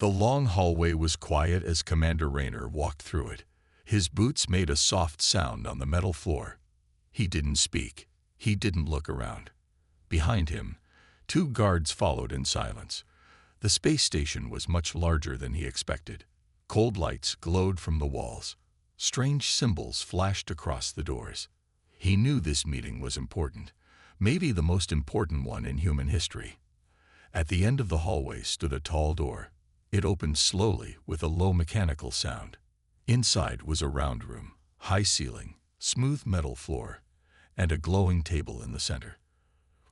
The long hallway was quiet as Commander Raynor walked through it. His boots made a soft sound on the metal floor. He didn't speak. He didn't look around. Behind him, 2 guards followed in silence. The space station was much larger than he expected. Cold lights glowed from the walls. Strange symbols flashed across the doors. He knew this meeting was important, maybe the most important one in human history. At the end of the hallway stood a tall door. It opened slowly with a low mechanical sound. Inside was a round room, high ceiling, smooth metal floor, and a glowing table in the center.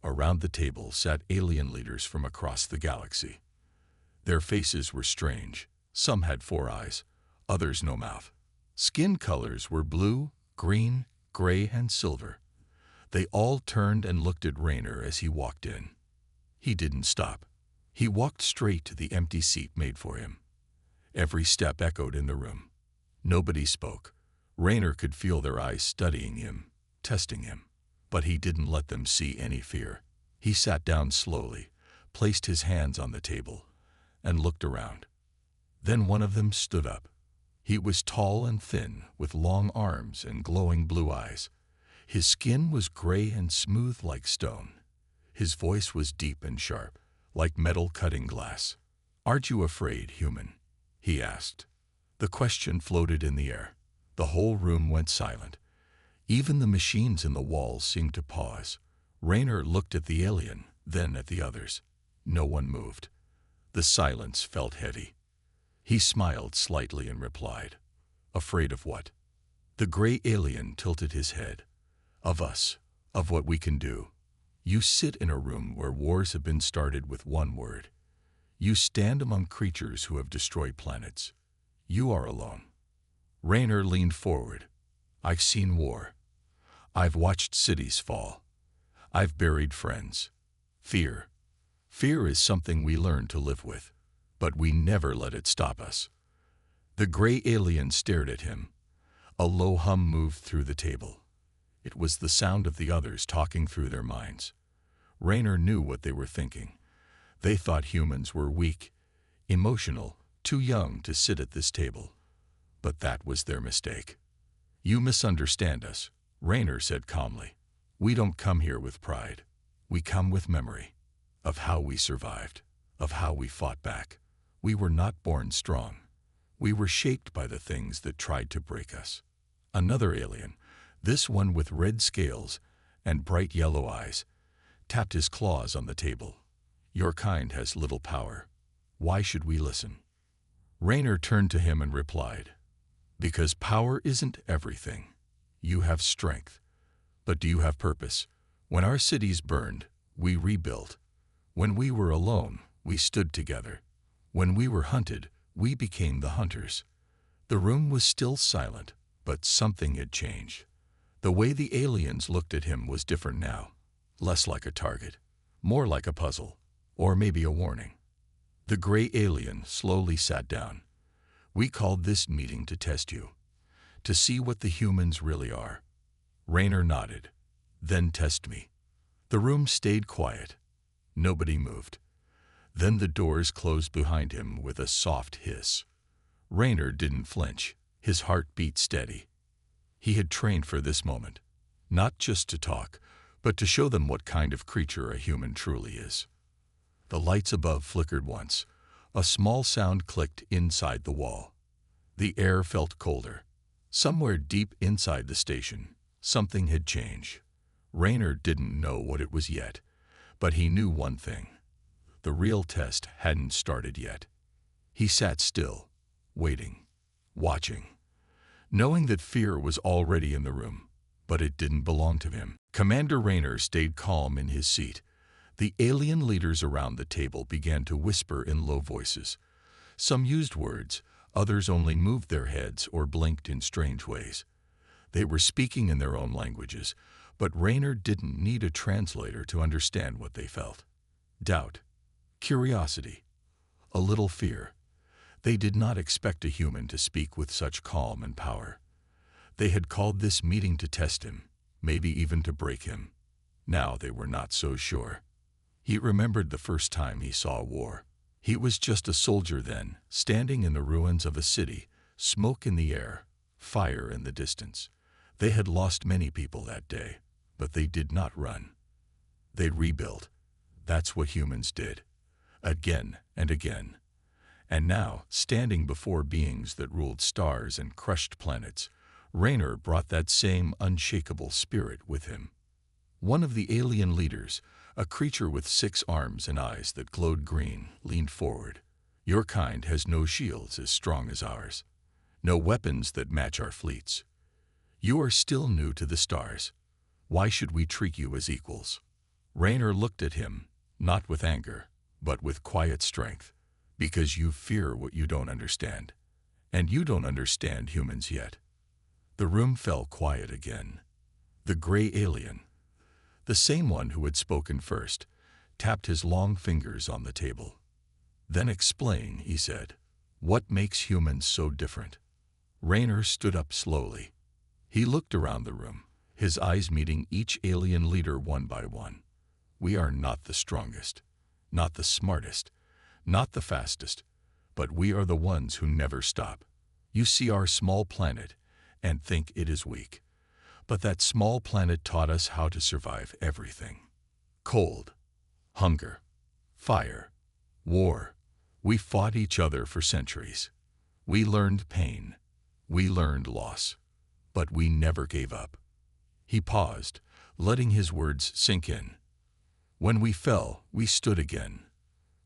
Around the table sat alien leaders from across the galaxy. Their faces were strange. Some had 4 eyes, others no mouth. Skin colors were blue, green, gray, and silver. They all turned and looked at Raynor as he walked in. He didn't stop. He walked straight to the empty seat made for him. Every step echoed in the room. Nobody spoke. Raynor could feel their eyes studying him, testing him. But he didn't let them see any fear. He sat down slowly, placed his hands on the table, and looked around. Then one of them stood up. He was tall and thin, with long arms and glowing blue eyes. His skin was gray and smooth like stone. His voice was deep and sharp, like metal cutting glass. "Aren't you afraid, human?" he asked. The question floated in the air. The whole room went silent. Even the machines in the walls seemed to pause. Raynor looked at the alien, then at the others. No one moved. The silence felt heavy. He smiled slightly and replied, "Afraid of what?" The gray alien tilted his head. "Of us, of what we can do. You sit in a room where wars have been started with one word. You stand among creatures who have destroyed planets. You are alone." Raynor leaned forward. "I've seen war. I've watched cities fall. I've buried friends. Fear. Fear is something we learn to live with, but we never let it stop us." The gray alien stared at him. A low hum moved through the table. It was the sound of the others talking through their minds. Raynor knew what they were thinking. They thought humans were weak, emotional, too young to sit at this table. But that was their mistake. "You misunderstand us," Raynor said calmly. "We don't come here with pride. We come with memory of how we survived, of how we fought back. We were not born strong. We were shaped by the things that tried to break us." Another alien, this one with red scales and bright yellow eyes, tapped his claws on the table. "Your kind has little power. Why should we listen?" Raynor turned to him and replied, "Because power isn't everything. You have strength. But do you have purpose? When our cities burned, we rebuilt. When we were alone, we stood together. When we were hunted, we became the hunters." The room was still silent, but something had changed. The way the aliens looked at him was different now. Less like a target, more like a puzzle, or maybe a warning. The gray alien slowly sat down. "We called this meeting to test you, to see what the humans really are." Raynor nodded. "Then test me." The room stayed quiet. Nobody moved. Then the doors closed behind him with a soft hiss. Raynor didn't flinch. His heart beat steady. He had trained for this moment, not just to talk, but to show them what kind of creature a human truly is. The lights above flickered once. A small sound clicked inside the wall. The air felt colder. Somewhere deep inside the station, something had changed. Raynor didn't know what it was yet, but he knew one thing. The real test hadn't started yet. He sat still, waiting, watching, knowing that fear was already in the room, but it didn't belong to him. Commander Raynor stayed calm in his seat. The alien leaders around the table began to whisper in low voices. Some used words, others only moved their heads or blinked in strange ways. They were speaking in their own languages, but Raynor didn't need a translator to understand what they felt. Doubt, curiosity, a little fear. They did not expect a human to speak with such calm and power. They had called this meeting to test him, maybe even to break him. Now they were not so sure. He remembered the first time he saw war. He was just a soldier then, standing in the ruins of a city, smoke in the air, fire in the distance. They had lost many people that day, but they did not run. They rebuilt. That's what humans did. Again and again. And now, standing before beings that ruled stars and crushed planets, Raynor brought that same unshakable spirit with him. One of the alien leaders, a creature with 6 arms and eyes that glowed green, leaned forward. Your kind has no shields as strong as ours. No weapons that match our fleets. You are still new to the stars. Why should we treat you as equals? Raynor looked at him, not with anger, but with quiet strength. Because you fear what you don't understand. And you don't understand humans yet. The room fell quiet again. The gray alien, the same one who had spoken first, tapped his long fingers on the table. Then explain, he said. What makes humans so different? Raynor stood up slowly. He looked around the room, his eyes meeting each alien leader one by one. We are not the strongest, not the smartest, not the fastest, but we are the ones who never stop. You see our small planet and think it is weak. But that small planet taught us how to survive everything. Cold, hunger, fire, war. We fought each other for centuries. We learned pain. We learned loss. But we never gave up. He paused, letting his words sink in. When we fell, we stood again.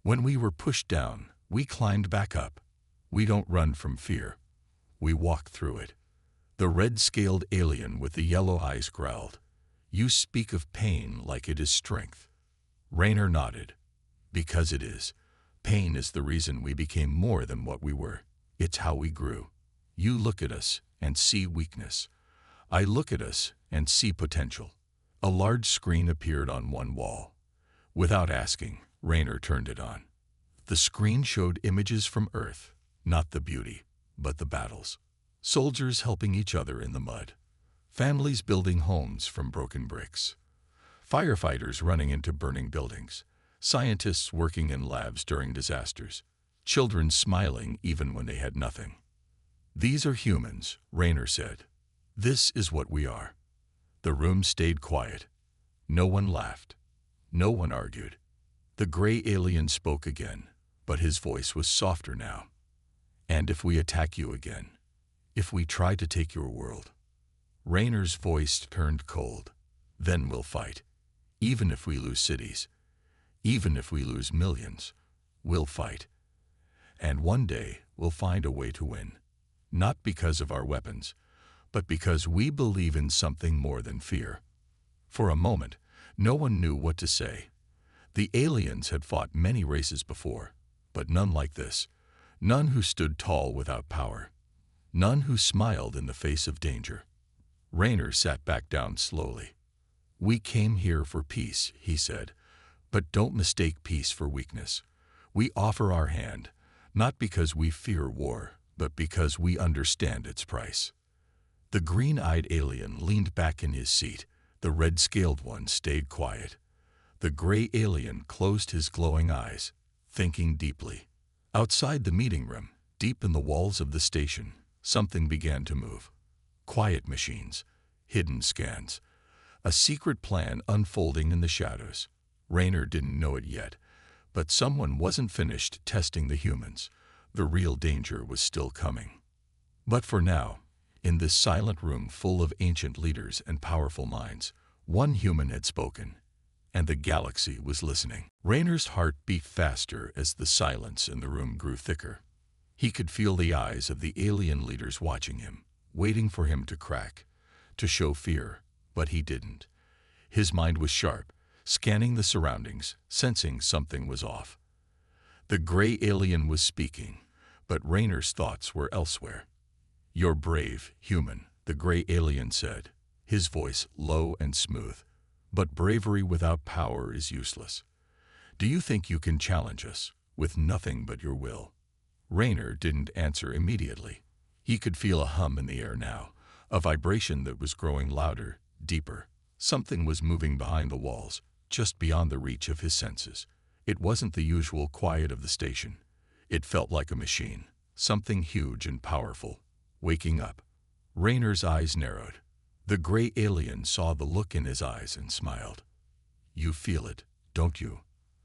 When we were pushed down, we climbed back up. We don't run from fear. We walk through it. The red-scaled alien with the yellow eyes growled. You speak of pain like it is strength. Raynor nodded. Because it is. Pain is the reason we became more than what we were. It's how we grew. You look at us and see weakness. I look at us and see potential. A large screen appeared on one wall. Without asking, Raynor turned it on. The screen showed images from Earth, not the beauty, but the battles. Soldiers helping each other in the mud. Families building homes from broken bricks. Firefighters running into burning buildings. Scientists working in labs during disasters. Children smiling even when they had nothing. These are humans, Raynor said. This is what we are. The room stayed quiet. No one laughed. No one argued. The gray alien spoke again, but his voice was softer now. And if we attack you again, if we try to take your world. Raynor's voice turned cold. Then we'll fight. Even if we lose cities. Even if we lose millions. We'll fight. And one day we'll find a way to win. Not because of our weapons, but because we believe in something more than fear. For a moment, no one knew what to say. The aliens had fought many races before, but none like this. None who stood tall without power. None who smiled in the face of danger. Raynor sat back down slowly. We came here for peace, he said, but don't mistake peace for weakness. We offer our hand, not because we fear war, but because we understand its price. The green-eyed alien leaned back in his seat. The red-scaled one stayed quiet. The gray alien closed his glowing eyes, thinking deeply. Outside the meeting room, deep in the walls of the station, something began to move. Quiet machines, hidden scans, a secret plan unfolding in the shadows. Raynor didn't know it yet, but someone wasn't finished testing the humans. The real danger was still coming. But for now, in this silent room full of ancient leaders and powerful minds, one human had spoken, and the galaxy was listening. Raynor's heart beat faster as the silence in the room grew thicker. He could feel the eyes of the alien leaders watching him, waiting for him to crack, to show fear, but he didn't. His mind was sharp, scanning the surroundings, sensing something was off. The gray alien was speaking, but Raynor's thoughts were elsewhere. You're brave, human, the gray alien said, his voice low and smooth. But bravery without power is useless. Do you think you can challenge us, with nothing but your will? Raynor didn't answer immediately. He could feel a hum in the air now, a vibration that was growing louder, deeper. Something was moving behind the walls, just beyond the reach of his senses. It wasn't the usual quiet of the station. It felt like a machine, something huge and powerful. Waking up. Raynor's eyes narrowed. The gray alien saw the look in his eyes and smiled. You feel it, don't you?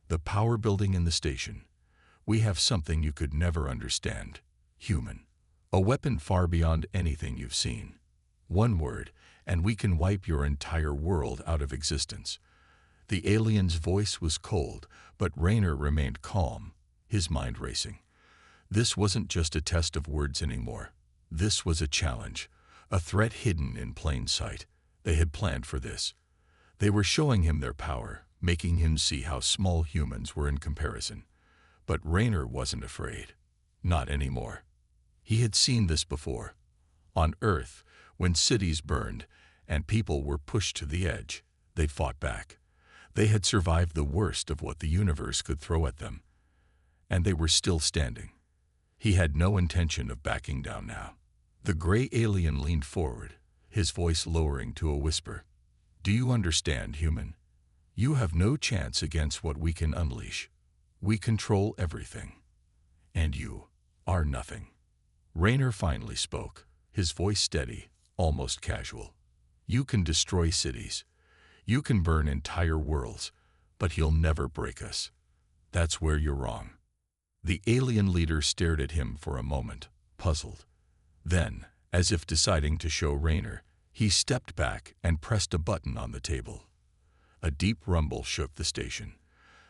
The power building in the station. We have something you could never understand. Human. A weapon far beyond anything you've seen. One word, and we can wipe your entire world out of existence. The alien's voice was cold, but Raynor remained calm, his mind racing. This wasn't just a test of words anymore. This was a challenge, a threat hidden in plain sight. They had planned for this. They were showing him their power, making him see how small humans were in comparison. But Raynor wasn't afraid. Not anymore. He had seen this before. On Earth, when cities burned and people were pushed to the edge, they fought back. They had survived the worst of what the universe could throw at them. And they were still standing. He had no intention of backing down now. The gray alien leaned forward, his voice lowering to a whisper. Do you understand, human? You have no chance against what we can unleash. We control everything. And you are nothing. Raynor finally spoke, his voice steady, almost casual. You can destroy cities. You can burn entire worlds, but you'll never break us. That's where you're wrong. The alien leader stared at him for a moment, puzzled. Then, as if deciding to show Raynor, he stepped back and pressed a button on the table. A deep rumble shook the station.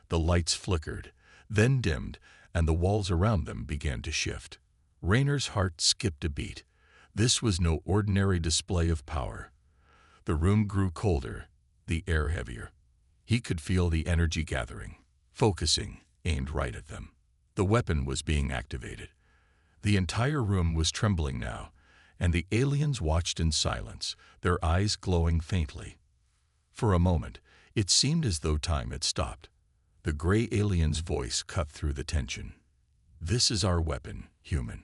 The lights flickered, then dimmed, and the walls around them began to shift. Raynor's heart skipped a beat. This was no ordinary display of power. The room grew colder, the air heavier. He could feel the energy gathering, focusing, aimed right at them. The weapon was being activated. The entire room was trembling now, and the aliens watched in silence, their eyes glowing faintly. For a moment, it seemed as though time had stopped. The gray alien's voice cut through the tension. This is our weapon, human.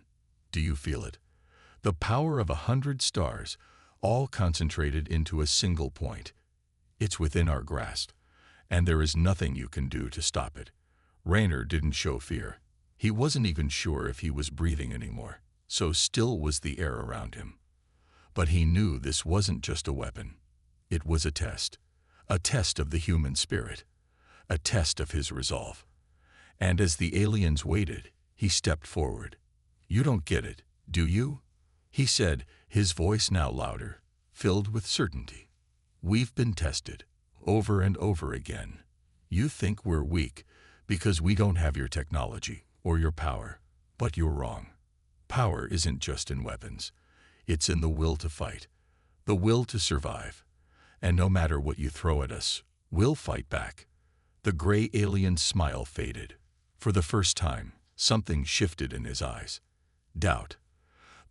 Do you feel it? The power of 100 stars, all concentrated into a single point. It's within our grasp, and there is nothing you can do to stop it. Raynor didn't show fear. He wasn't even sure if he was breathing anymore, so still was the air around him. But he knew this wasn't just a weapon. It was a test of the human spirit, a test of his resolve. And as the aliens waited, he stepped forward. You don't get it, do you? He said, his voice now louder, filled with certainty. We've been tested, over and over again. You think we're weak because we don't have your technology or your power, but you're wrong. Power isn't just in weapons. It's in the will to fight, the will to survive. And no matter what you throw at us, we'll fight back. The gray alien's smile faded. For the first time, something shifted in his eyes. Doubt.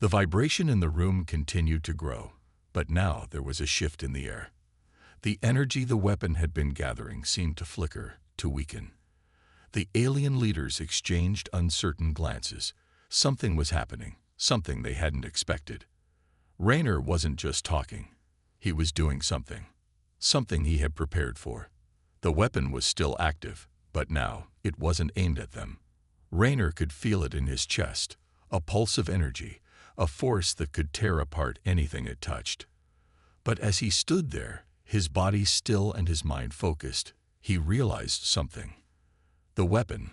The vibration in the room continued to grow, but now there was a shift in the air. The energy the weapon had been gathering seemed to flicker, to weaken. The alien leaders exchanged uncertain glances. Something was happening, something they hadn't expected. Raynor wasn't just talking. He was doing something. Something he had prepared for. The weapon was still active, but now it wasn't aimed at them. Raynor could feel it in his chest, a pulse of energy, a force that could tear apart anything it touched. But as he stood there, his body still and his mind focused, he realized something. The weapon,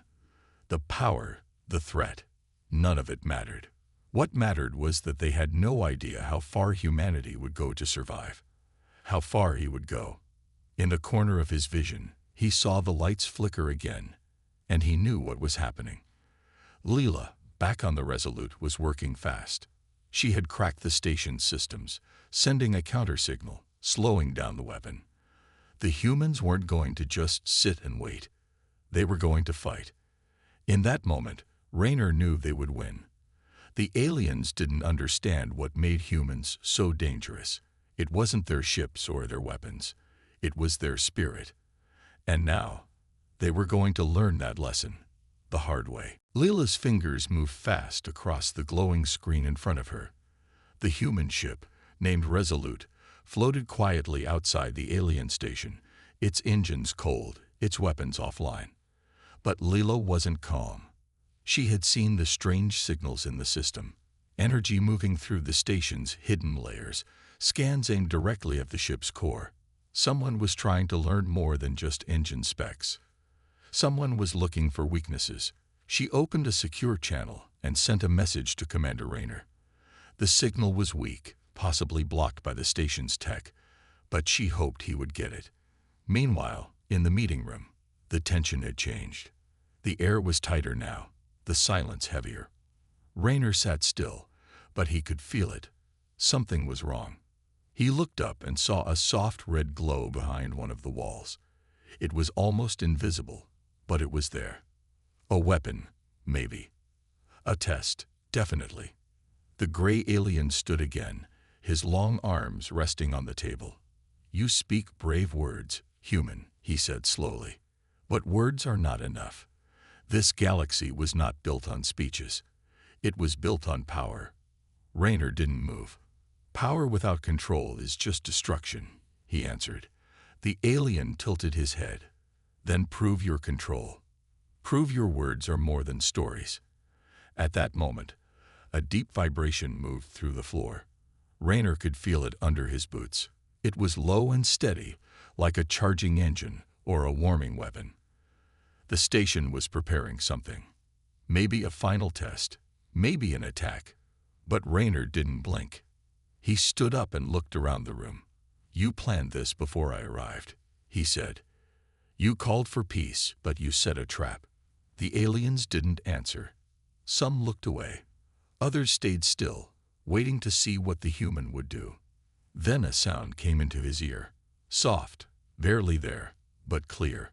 the power, the threat, none of it mattered. What mattered was that they had no idea how far humanity would go to survive. How far he would go. In the corner of his vision, he saw the lights flicker again, and he knew what was happening. Leela, back on the Resolute, was working fast. She had cracked the station's systems, sending a counter-signal, slowing down the weapon. The humans weren't going to just sit and wait. They were going to fight. In that moment, Raynor knew they would win. The aliens didn't understand what made humans so dangerous. It wasn't their ships or their weapons. It was their spirit. And now, they were going to learn that lesson, the hard way. Leela's fingers moved fast across the glowing screen in front of her. The human ship, named Resolute, floated quietly outside the alien station, its engines cold, its weapons offline. But Lila wasn't calm. She had seen the strange signals in the system, energy moving through the station's hidden layers, scans aimed directly at the ship's core. Someone was trying to learn more than just engine specs. Someone was looking for weaknesses. She opened a secure channel and sent a message to Commander Rayner. The signal was weak, possibly blocked by the station's tech, but she hoped he would get it. Meanwhile, in the meeting room, the tension had changed. The air was tighter now, the silence heavier. Rayner sat still, but he could feel it. Something was wrong. He looked up and saw a soft red glow behind one of the walls. It was almost invisible, but it was there. A weapon, maybe. A test, definitely. The gray alien stood again, his long arms resting on the table. "You speak brave words, human," he said slowly. "But words are not enough. This galaxy was not built on speeches. It was built on power." Rayner didn't move. "Power without control is just destruction," he answered. The alien tilted his head. "Then prove your control. Prove your words are more than stories." At that moment, a deep vibration moved through the floor. Rayner could feel it under his boots. It was low and steady, like a charging engine or a warming weapon. The station was preparing something. Maybe a final test, maybe an attack. But Rayner didn't blink. He stood up and looked around the room. "You planned this before I arrived," he said. "You called for peace, but you set a trap." The aliens didn't answer. Some looked away. Others stayed still, waiting to see what the human would do. Then a sound came into his ear. Soft, barely there, but clear.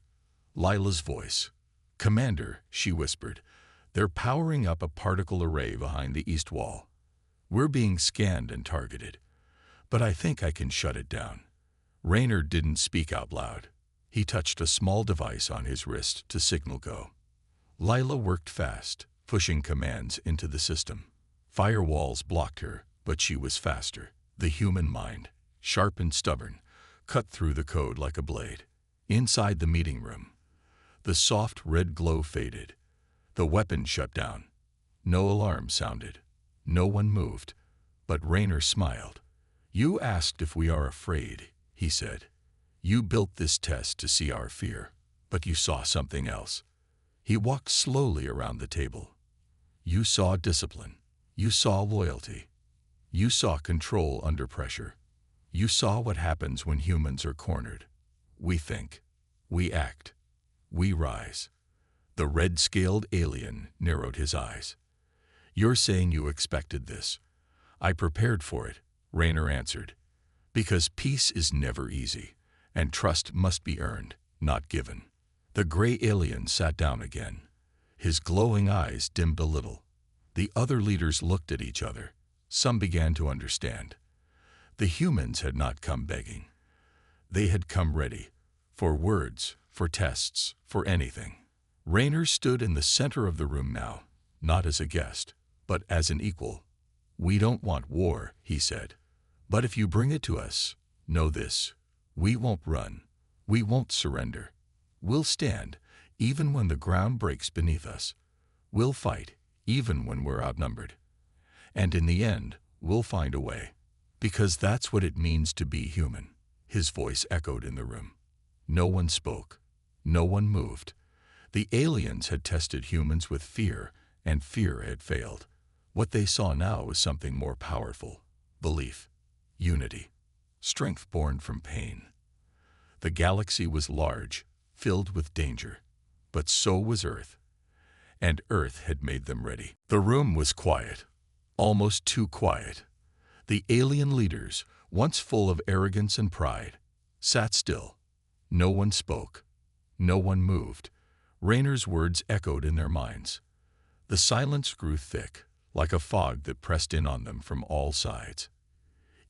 Lila's voice. "Commander," she whispered, "they're powering up a particle array behind the east wall. We're being scanned and targeted, but I think I can shut it down." Rayner didn't speak out loud. He touched a small device on his wrist to signal go. Lila worked fast, pushing commands into the system. Firewalls blocked her, but she was faster. The human mind, sharp and stubborn, cut through the code like a blade. Inside the meeting room, the soft red glow faded. The weapon shut down. No alarm sounded. No one moved. But Rayner smiled. "You asked if we are afraid," he said. "You built this test to see our fear, but you saw something else." He walked slowly around the table. "You saw discipline. You saw loyalty. You saw control under pressure. You saw what happens when humans are cornered. We think. We act. We rise." The red-scaled alien narrowed his eyes. "You're saying you expected this." "I prepared for it," Rayner answered. "Because peace is never easy, and trust must be earned, not given." The gray alien sat down again. His glowing eyes dimmed a little. The other leaders looked at each other. Some began to understand. The humans had not come begging. They had come ready, for words, for tests, for anything. Rayner stood in the center of the room now, not as a guest, but as an equal. "We don't want war," he said. "But if you bring it to us, know this. We won't run. We won't surrender. We'll stand, even when the ground breaks beneath us. We'll fight, even when we're outnumbered. And in the end, we'll find a way. Because that's what it means to be human." His voice echoed in the room. No one spoke. No one moved. The aliens had tested humans with fear, and fear had failed. What they saw now was something more powerful. Belief. Unity. Strength born from pain. The galaxy was large, filled with danger. But so was Earth. And Earth had made them ready. The room was quiet. Almost too quiet. The alien leaders, once full of arrogance and pride, sat still. No one spoke. No one moved. Rayner's words echoed in their minds. The silence grew thick, like a fog that pressed in on them from all sides.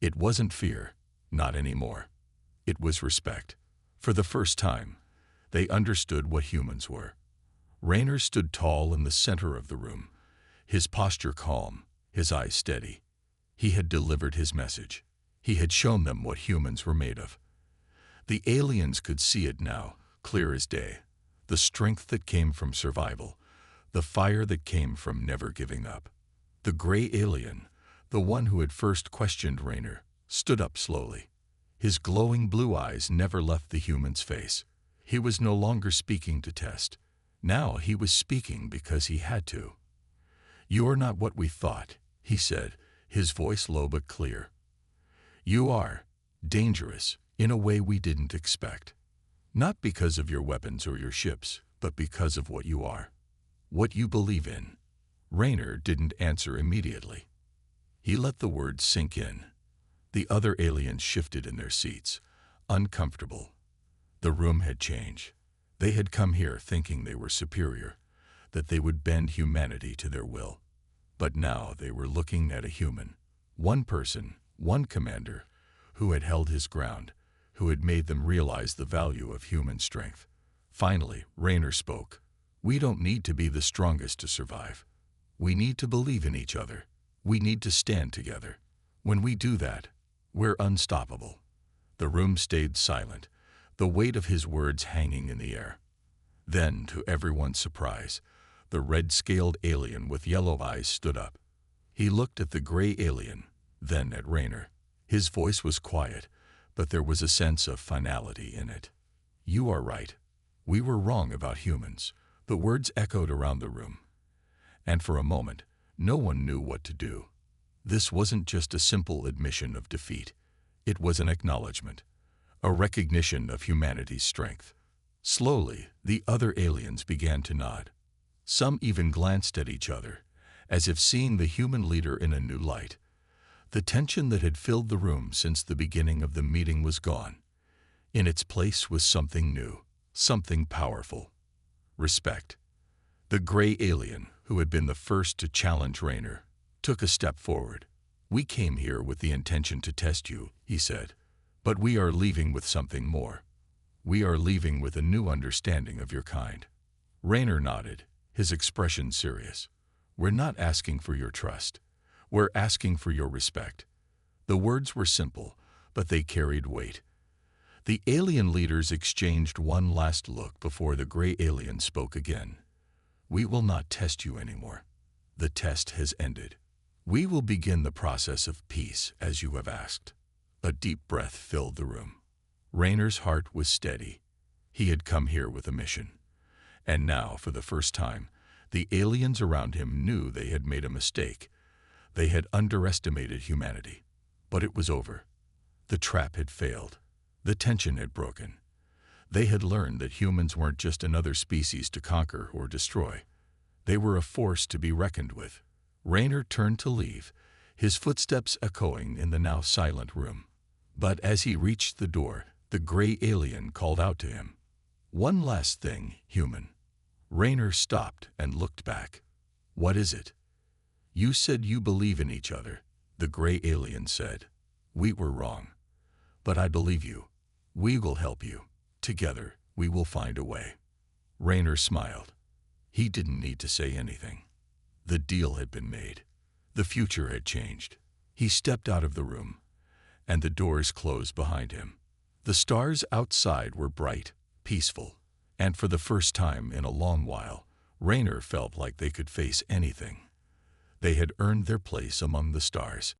It wasn't fear, not anymore. It was respect. For the first time, they understood what humans were. Rayner stood tall in the center of the room, his posture calm, his eyes steady. He had delivered his message. He had shown them what humans were made of. The aliens could see it now, clear as day. the strength that came from survival, the fire that came from never giving up. The gray alien, the one who had first questioned Raynor, stood up slowly. His glowing blue eyes never left the human's face. He was no longer speaking to test. Now he was speaking because he had to. "You are not what we thought," he said, his voice low but clear. "You are dangerous in a way we didn't expect. Not because of your weapons or your ships, but because of what you are. What you believe in." Raynor didn't answer immediately. He let the words sink in. The other aliens shifted in their seats, uncomfortable. The room had changed. They had come here thinking they were superior, that they would bend humanity to their will. But now they were looking at a human, one person, one commander, who had held his ground, who had made them realize the value of human strength. Finally, Raynor spoke. "We don't need to be the strongest to survive. We need to believe in each other. We need to stand together. When we do that, we're unstoppable." The room stayed silent, the weight of his words hanging in the air. Then, to everyone's surprise, the red-scaled alien with yellow eyes stood up. He looked at the gray alien, then at Raynor. His voice was quiet, but there was a sense of finality in it. "You are right. We were wrong about humans." The words echoed around the room. And for a moment, no one knew what to do. This wasn't just a simple admission of defeat. It was an acknowledgement, a recognition of humanity's strength. Slowly, the other aliens began to nod. Some even glanced at each other, as if seeing the human leader in a new light. The tension that had filled the room since the beginning of the meeting was gone. In its place was something new, something powerful. Respect. The gray alien, who had been the first to challenge Raynor, took a step forward. "We came here with the intention to test you," he said, "but we are leaving with something more. We are leaving with a new understanding of your kind." Raynor nodded, his expression serious. "We're not asking for your trust. We're asking for your respect." The words were simple, but they carried weight. The alien leaders exchanged one last look before the gray alien spoke again. "We will not test you anymore. The test has ended. We will begin the process of peace as you have asked." A deep breath filled the room. Raynor's heart was steady. He had come here with a mission. And now, for the first time, the aliens around him knew they had made a mistake. They had underestimated humanity. But it was over. The trap had failed. The tension had broken. They had learned that humans weren't just another species to conquer or destroy. They were a force to be reckoned with. Raynor turned to leave, his footsteps echoing in the now silent room. But as he reached the door, the gray alien called out to him. "One last thing, human." Raynor stopped and looked back. "What is it?" "You said you believe in each other," the gray alien said. "We were wrong. But I believe you. We will help you. Together, we will find a way." Raynor smiled. He didn't need to say anything. The deal had been made. The future had changed. He stepped out of the room, and the doors closed behind him. The stars outside were bright, peaceful, and for the first time in a long while, Raynor felt like they could face anything. They had earned their place among the stars.